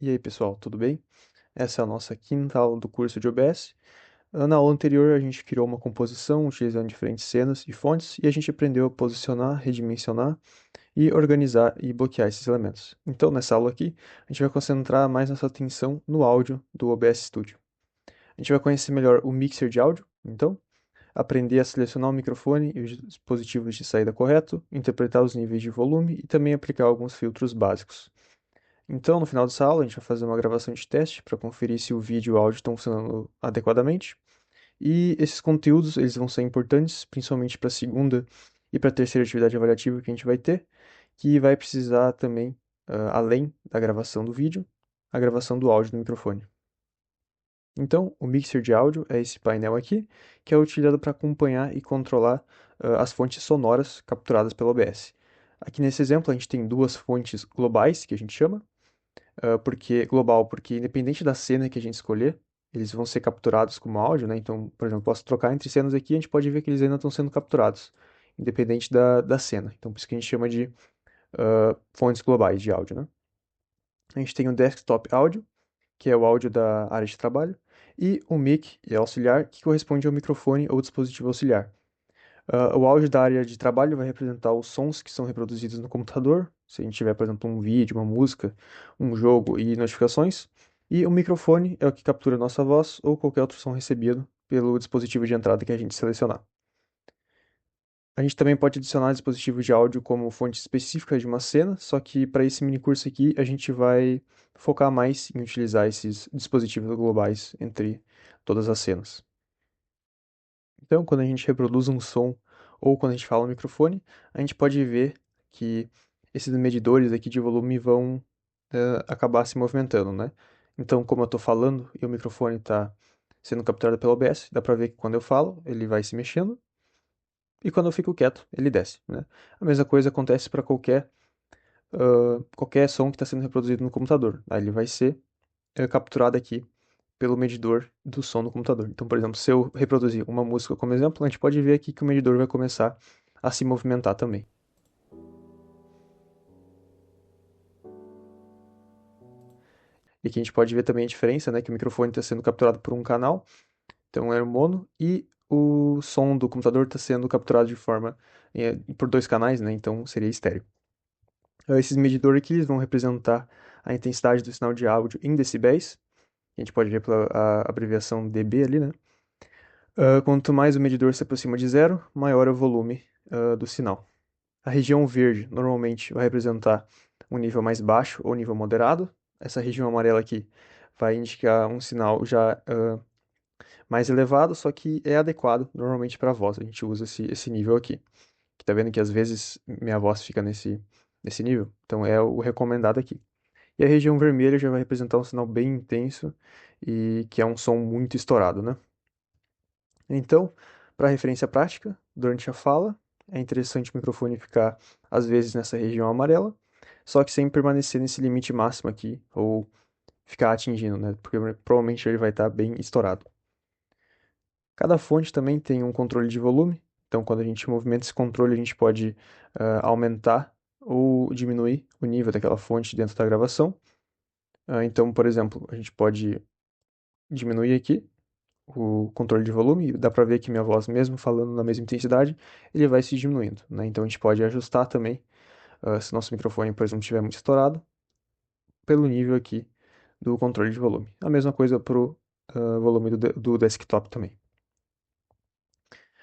E aí, pessoal, tudo bem? Essa é a nossa quinta aula do curso de OBS. Na aula anterior, a gente criou uma composição utilizando diferentes cenas e fontes e a gente aprendeu a posicionar, redimensionar e organizar e bloquear esses elementos. Então, nessa aula aqui, a gente vai concentrar mais nossa atenção no áudio do OBS Studio. A gente vai conhecer melhor o mixer de áudio, então, aprender a selecionar o microfone e os dispositivos de saída correto, interpretar os níveis de volume e também aplicar alguns filtros básicos. Então, no final dessa aula, a gente vai fazer uma gravação de teste para conferir se o vídeo e o áudio estão funcionando adequadamente. E esses conteúdos, eles vão ser importantes, principalmente para a segunda e para a terceira atividade avaliativa que a gente vai ter, que vai precisar também, além da gravação do vídeo, a gravação do áudio do microfone. Então, o mixer de áudio é esse painel aqui, que é utilizado para acompanhar e controlar as fontes sonoras capturadas pelo OBS. Aqui nesse exemplo, a gente tem duas fontes globais, que a gente chama, porque global, porque independente da cena que a gente escolher, eles vão ser capturados como áudio, né? Então, por exemplo, posso trocar entre cenas aqui, a gente pode ver que eles ainda estão sendo capturados, independente da cena. Então, por isso que a gente chama de fontes globais de áudio, né? A gente tem o desktop áudio, que é o áudio da área de trabalho, e o mic, e auxiliar, que corresponde ao microfone ou dispositivo auxiliar. O áudio da área de trabalho vai representar os sons que são reproduzidos no computador, se a gente tiver, por exemplo, um vídeo, uma música, um jogo e notificações. E o microfone é o que captura a nossa voz ou qualquer outro som recebido pelo dispositivo de entrada que a gente selecionar. A gente também pode adicionar dispositivos de áudio como fonte específica de uma cena, só que para esse mini curso aqui a gente vai focar mais em utilizar esses dispositivos globais entre todas as cenas. Então, quando a gente reproduz um som ou quando a gente fala no microfone, a gente pode ver que esses medidores aqui de volume vão acabar se movimentando, né? Então, como eu estou falando e o microfone está sendo capturado pelo OBS, dá para ver que quando eu falo, ele vai se mexendo e quando eu fico quieto, ele desce, né? A mesma coisa acontece para qualquer som que está sendo reproduzido no computador. Aí ele vai ser capturado aqui pelo medidor do som do computador. Então, por exemplo, se eu reproduzir uma música como exemplo, a gente pode ver aqui que o medidor vai começar a se movimentar também. E aqui a gente pode ver também a diferença, né, que o microfone está sendo capturado por um canal, então é o mono, e o som do computador está sendo capturado de forma por dois canais, né, então seria estéreo. Esses medidores aqui eles vão representar a intensidade do sinal de áudio em decibéis, a gente pode ver pela abreviação dB ali, né? Quanto mais o medidor se aproxima de zero, maior é o volume do sinal. A região verde normalmente vai representar um nível mais baixo ou nível moderado. Essa região amarela aqui vai indicar um sinal já mais elevado, só que é adequado normalmente para a voz. A gente usa esse nível aqui. Que tá vendo que às vezes minha voz fica nesse nível? Então é o recomendado aqui. E a região vermelha já vai representar um sinal bem intenso e que é um som muito estourado, né? Então, para referência prática, durante a fala, é interessante o microfone ficar, às vezes, nessa região amarela, só que sem permanecer nesse limite máximo aqui, ou ficar atingindo, né? Porque provavelmente ele vai estar bem estourado. Cada fonte também tem um controle de volume, então quando a gente movimenta esse controle, a gente pode aumentar ou diminuir o nível daquela fonte dentro da gravação. Então, por exemplo, a gente pode diminuir aqui o controle de volume, dá para ver que minha voz, mesmo falando na mesma intensidade, ele vai se diminuindo, né? Então a gente pode ajustar também, se nosso microfone, por exemplo, estiver muito estourado, pelo nível aqui do controle de volume. A mesma coisa para o volume do desktop também.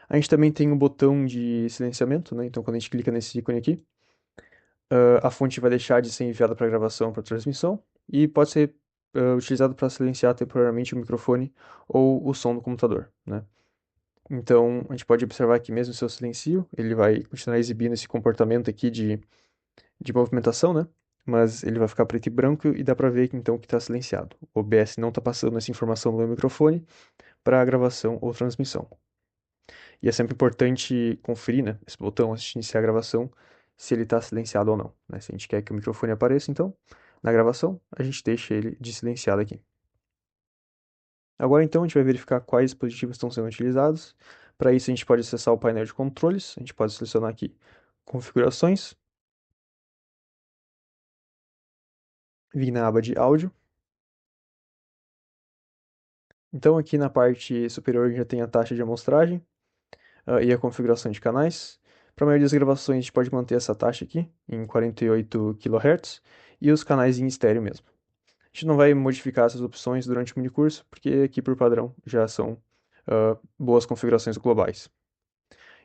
A gente também tem um botão de silenciamento, né? Então quando a gente clica nesse ícone aqui, a fonte vai deixar de ser enviada para gravação para transmissão e pode ser utilizado para silenciar temporariamente o microfone ou o som do computador, né? Então, a gente pode observar que mesmo se eu silencio, ele vai continuar exibindo esse comportamento aqui de movimentação, né? Mas ele vai ficar preto e branco e dá para ver que então que está silenciado. O OBS não está passando essa informação no meu microfone para gravação ou transmissão. E é sempre importante conferir, né, esse botão antes de iniciar a gravação, se ele está silenciado ou não, né? Se a gente quer que o microfone apareça, então, na gravação, a gente deixa ele de silenciado aqui. Agora então a gente vai verificar quais dispositivos estão sendo utilizados. Para isso a gente pode acessar o painel de controles, a gente pode selecionar aqui configurações, vir na aba de áudio Então aqui na parte superior a gente já tem a taxa de amostragem e a configuração de canais. Para a maioria das gravações a gente pode manter essa taxa aqui em 48 kHz e os canais em estéreo mesmo. A gente não vai modificar essas opções durante o minicurso, porque aqui por padrão já são boas configurações globais.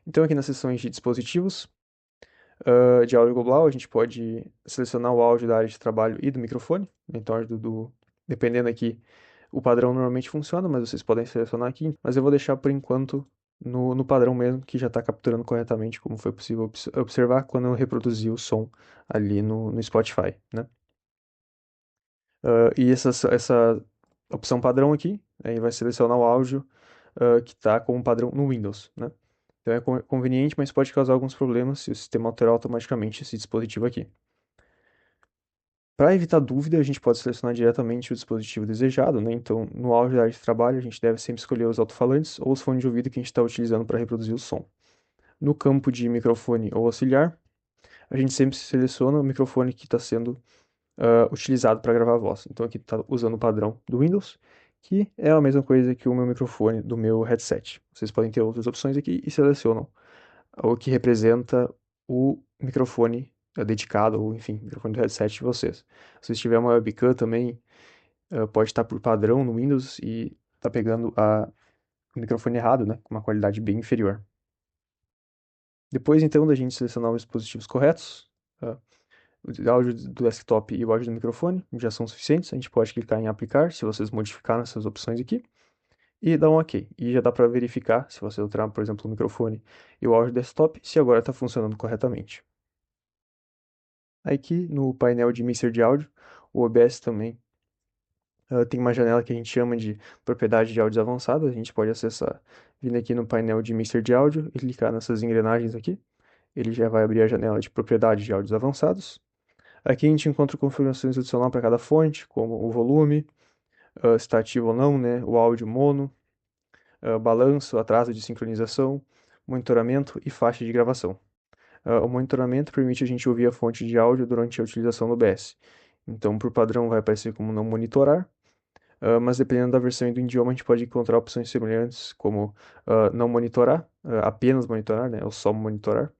Então aqui nas seções de dispositivos de áudio global, a gente pode selecionar o áudio da área de trabalho e do microfone. Então, dependendo aqui, o padrão normalmente funciona, mas vocês podem selecionar aqui. Mas eu vou deixar por enquanto no padrão mesmo, que já está capturando corretamente, como foi possível observar quando eu reproduzi o som ali no Spotify, né? E essa opção padrão aqui, aí vai selecionar o áudio que está como padrão no Windows, né? Então é conveniente, mas pode causar alguns problemas se o sistema alterar automaticamente esse dispositivo aqui. Para evitar dúvida, a gente pode selecionar diretamente o dispositivo desejado, né? Então, no áudio da área de trabalho, a gente deve sempre escolher os alto-falantes ou os fones de ouvido que a gente está utilizando para reproduzir o som. No campo de microfone ou auxiliar, a gente sempre seleciona o microfone que está sendo utilizado para gravar a voz. Então, aqui está usando o padrão do Windows, que é a mesma coisa que o meu microfone do meu headset. Vocês podem ter outras opções aqui e selecionam o que representa o microfone dedicado, ou enfim, microfone do headset de vocês. Se tiver uma webcam também, pode estar por padrão no Windows e tá pegando o microfone errado, né, com uma qualidade bem inferior. Depois, então, da gente selecionar os dispositivos corretos, o áudio do desktop e o áudio do microfone já são suficientes. A gente pode clicar em aplicar, se vocês modificaram essas opções aqui, e dar um OK. E já dá para verificar, se você alterar, por exemplo, o microfone e o áudio desktop, se agora está funcionando corretamente. Aqui no painel de mixer de áudio, o OBS também tem uma janela que a gente chama de propriedade de áudios avançados. A gente pode acessar vindo aqui no painel de mixer de áudio e clicar nessas engrenagens aqui. Ele já vai abrir a janela de propriedade de áudios avançados. Aqui a gente encontra configurações adicionais para cada fonte, como o volume, se está ativo ou não, né, o áudio mono, balanço, atraso de sincronização, monitoramento e faixa de gravação. O monitoramento permite a gente ouvir a fonte de áudio durante a utilização do OBS. Então, por padrão, vai aparecer como não monitorar, mas dependendo da versão e do idioma, a gente pode encontrar opções semelhantes, como não monitorar, apenas monitorar, né, ou só monitorar,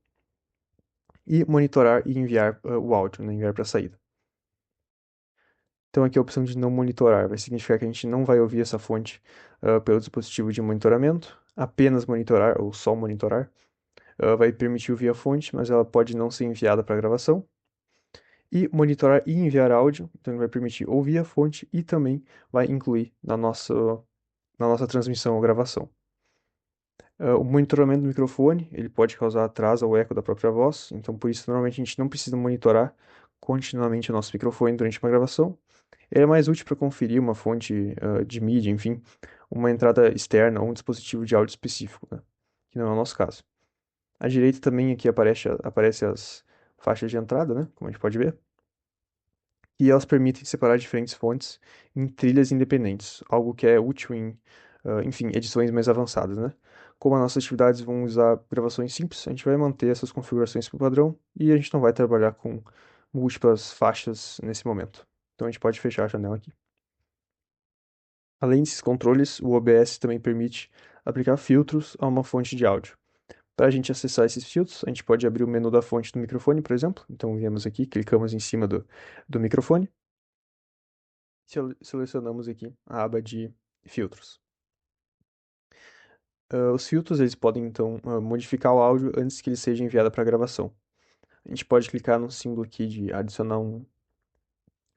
e monitorar e enviar o áudio, né, enviar para a saída. Então, aqui a opção de não monitorar vai significar que a gente não vai ouvir essa fonte pelo dispositivo de monitoramento, apenas monitorar ou só monitorar. Vai permitir ouvir a fonte, mas ela pode não ser enviada para a gravação. E monitorar e enviar áudio, então ele vai permitir ouvir a fonte e também vai incluir na nossa transmissão ou gravação. O monitoramento do microfone, ele pode causar atraso ou eco da própria voz, então por isso normalmente a gente não precisa monitorar continuamente o nosso microfone durante uma gravação. Ele é mais útil para conferir uma fonte de mídia, enfim, uma entrada externa ou um dispositivo de áudio específico, né? Que não é o nosso caso. À direita também aqui aparece as faixas de entrada, né? Como a gente pode ver. E elas permitem separar diferentes fontes em trilhas independentes, algo que é útil em, enfim, edições mais avançadas, né? Como as nossas atividades vão usar gravações simples, a gente vai manter essas configurações por padrão e a gente não vai trabalhar com múltiplas faixas nesse momento. Então a gente pode fechar a janela aqui. Além desses controles, o OBS também permite aplicar filtros a uma fonte de áudio. Para a gente acessar esses filtros, a gente pode abrir o menu da fonte do microfone, por exemplo. Então, viemos aqui, clicamos em cima do microfone. Selecionamos aqui a aba de filtros. Os filtros eles podem então modificar o áudio antes que ele seja enviado para a gravação. A gente pode clicar no símbolo aqui de adicionar um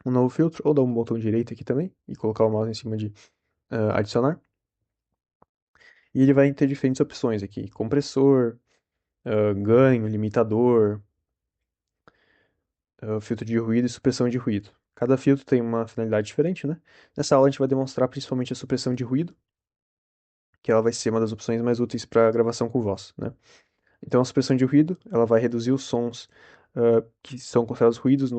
novo filtro, ou dar um botão direito aqui também, e colocar o mouse em cima de adicionar. E ele vai ter diferentes opções aqui: compressor, ganho, limitador, filtro de ruído e supressão de ruído. Cada filtro tem uma finalidade diferente, né? Nessa aula a gente vai demonstrar principalmente a supressão de ruído, que ela vai ser uma das opções mais úteis para gravação com voz, né? Então a supressão de ruído, ela vai reduzir os sons que são considerados ruídos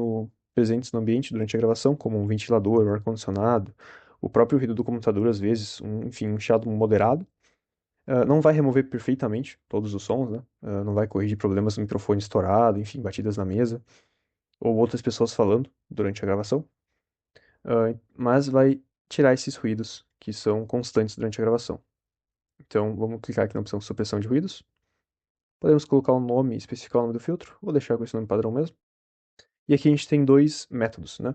presentes no ambiente durante a gravação, como um ventilador, um ar-condicionado, o próprio ruído do computador às vezes, enfim, um chiado moderado. Não vai remover perfeitamente todos os sons, né? Não vai corrigir problemas no microfone estourado, enfim, batidas na mesa, ou outras pessoas falando durante a gravação. Mas vai tirar esses ruídos que são constantes durante a gravação. Então, vamos clicar aqui na opção supressão de ruídos. Podemos colocar um nome, especificar o nome do filtro, ou deixar com esse nome padrão mesmo. E aqui a gente tem dois métodos, né?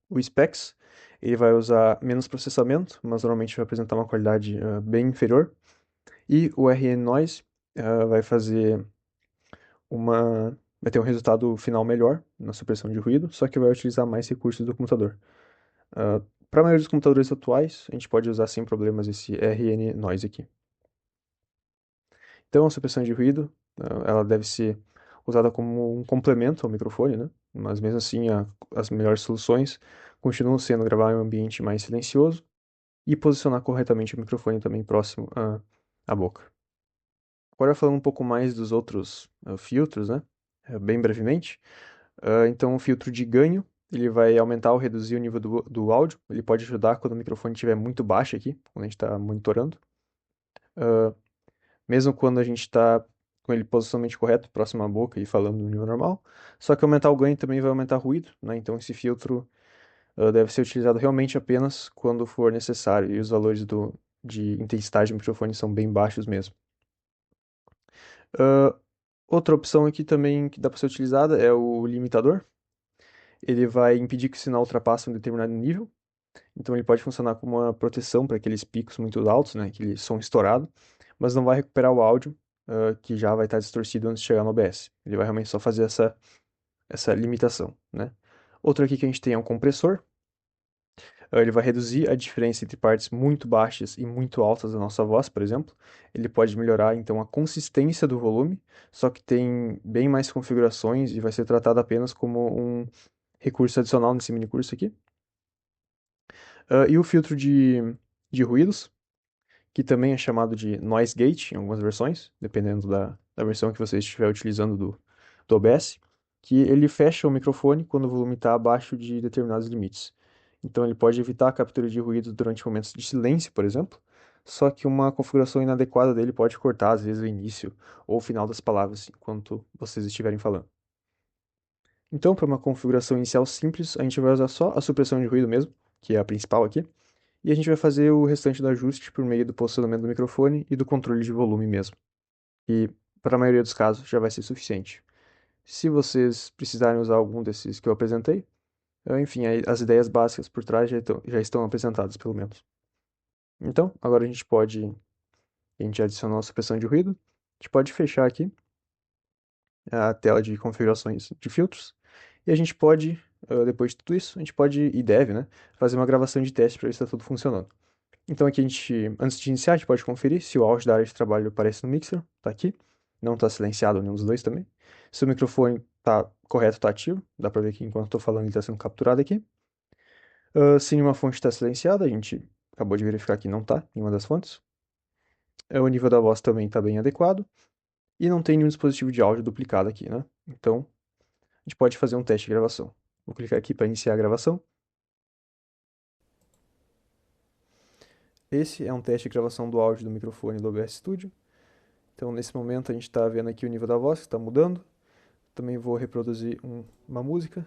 O specs, ele vai usar menos processamento, mas normalmente vai apresentar uma qualidade bem inferior. E o RN Noise vai fazer vai ter um resultado final melhor na supressão de ruído, só que vai utilizar mais recursos do computador. Para a maioria dos computadores atuais, a gente pode usar sem problemas esse RN Noise aqui. Então, a supressão de ruído, ela deve ser usada como um complemento ao microfone, né? Mas mesmo assim, as melhores soluções continuam sendo gravar em um ambiente mais silencioso e posicionar corretamente o microfone também próximo à boca. Agora falando um pouco mais dos outros filtros, né? Bem brevemente. Então, o filtro de ganho, ele vai aumentar ou reduzir o nível do áudio. Ele pode ajudar quando o microfone estiver muito baixo aqui, quando a gente está monitorando. Mesmo quando a gente está com ele posicionamento correto, próximo à boca e falando no nível normal. Só que aumentar o ganho também vai aumentar o ruído, né? Então, esse filtro deve ser utilizado realmente apenas quando for necessário. E os valores de intensidade do microfone são bem baixos mesmo. Outra opção aqui também que dá para ser utilizada é o limitador. Ele vai impedir que o sinal ultrapasse um determinado nível. Então ele pode funcionar como uma proteção para aqueles picos muito altos, né, aquele som estourado, mas não vai recuperar o áudio que já vai estar distorcido antes de chegar no OBS. Ele vai realmente só fazer essa limitação, né? Outro aqui que a gente tem é um compressor. Ele vai reduzir a diferença entre partes muito baixas e muito altas da nossa voz, por exemplo. Ele pode melhorar, então, a consistência do volume, só que tem bem mais configurações e vai ser tratado apenas como um recurso adicional nesse mini curso aqui. E o filtro de ruídos, que também é chamado de noise gate em algumas versões, dependendo da versão que você estiver utilizando do OBS, que ele fecha o microfone quando o volume está abaixo de determinados limites. Então ele pode evitar a captura de ruído durante momentos de silêncio, por exemplo, só que uma configuração inadequada dele pode cortar, às vezes, o início ou o final das palavras enquanto vocês estiverem falando. Então, para uma configuração inicial simples, a gente vai usar só a supressão de ruído mesmo, que é a principal aqui, e a gente vai fazer o restante do ajuste por meio do posicionamento do microfone e do controle de volume mesmo. E para a maioria dos casos já vai ser suficiente. Se vocês precisarem usar algum desses que eu apresentei, enfim, as ideias básicas por trás já estão apresentadas, pelo menos. Então, agora a gente adicionou a supressão de ruído, a gente pode fechar aqui a tela de configurações de filtros, e a gente pode, depois de tudo isso, a gente pode e deve, né, fazer uma gravação de teste para ver se está tudo funcionando. Então aqui antes de iniciar, a gente pode conferir se o áudio da área de trabalho aparece no mixer, tá aqui. Não está silenciado nenhum dos dois também. Se o microfone tá correto, tá ativo. Dá para ver que enquanto estou falando ele está sendo capturado aqui. Se nenhuma fonte está silenciada, a gente acabou de verificar que não tá, nenhuma das fontes. O nível da voz também está bem adequado. E não tem nenhum dispositivo de áudio duplicado aqui, né? Então, a gente pode fazer um teste de gravação. Vou clicar aqui para iniciar a gravação. Esse é um teste de gravação do áudio do microfone do OBS Studio. Então, nesse momento, a gente está vendo aqui o nível da voz, que está mudando. Também vou reproduzir uma música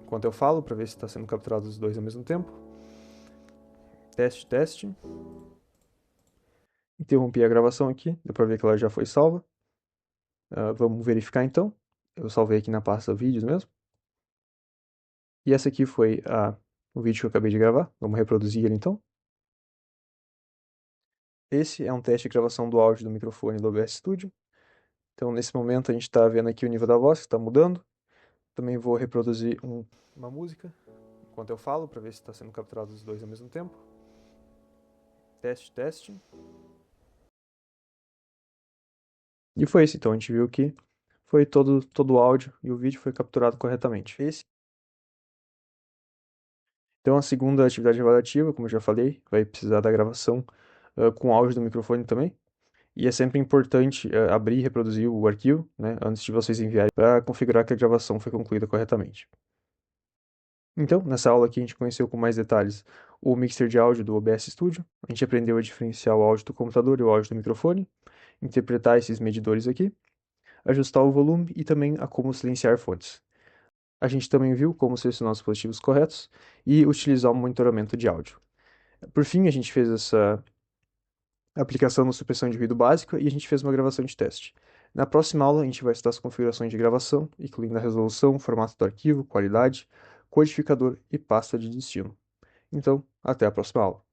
enquanto eu falo, para ver se está sendo capturado os dois ao mesmo tempo. Teste, teste. Interrompi a gravação aqui, deu para ver que ela já foi salva. Vamos verificar então. Eu salvei aqui na pasta vídeos mesmo. E essa aqui foi o vídeo que eu acabei de gravar. Vamos reproduzir ele então. Esse é um teste de gravação do áudio do microfone do OBS Studio. Então, nesse momento, a gente está vendo aqui o nível da voz, que está mudando. Também vou reproduzir uma música enquanto eu falo, para ver se está sendo capturado os dois ao mesmo tempo. Teste, teste. E foi isso, então a gente viu que foi todo o áudio e o vídeo foi capturado corretamente. Então a segunda atividade avaliativa, como eu já falei, vai precisar da gravação com áudio do microfone também. E é sempre importante abrir e reproduzir o arquivo, né, antes de vocês enviarem, para configurar que a gravação foi concluída corretamente. Então, nessa aula aqui a gente conheceu com mais detalhes o mixer de áudio do OBS Studio. A gente aprendeu a diferenciar o áudio do computador e o áudio do microfone, interpretar esses medidores aqui, ajustar o volume e também a como silenciar fontes. A gente também viu como selecionar os dispositivos corretos e utilizar o monitoramento de áudio. Por fim, a gente fez essa aplicação na supressão de ruído básica e a gente fez uma gravação de teste. Na próxima aula, a gente vai estudar as configurações de gravação, incluindo a resolução, formato do arquivo, qualidade, codificador e pasta de destino. Então, até a próxima aula.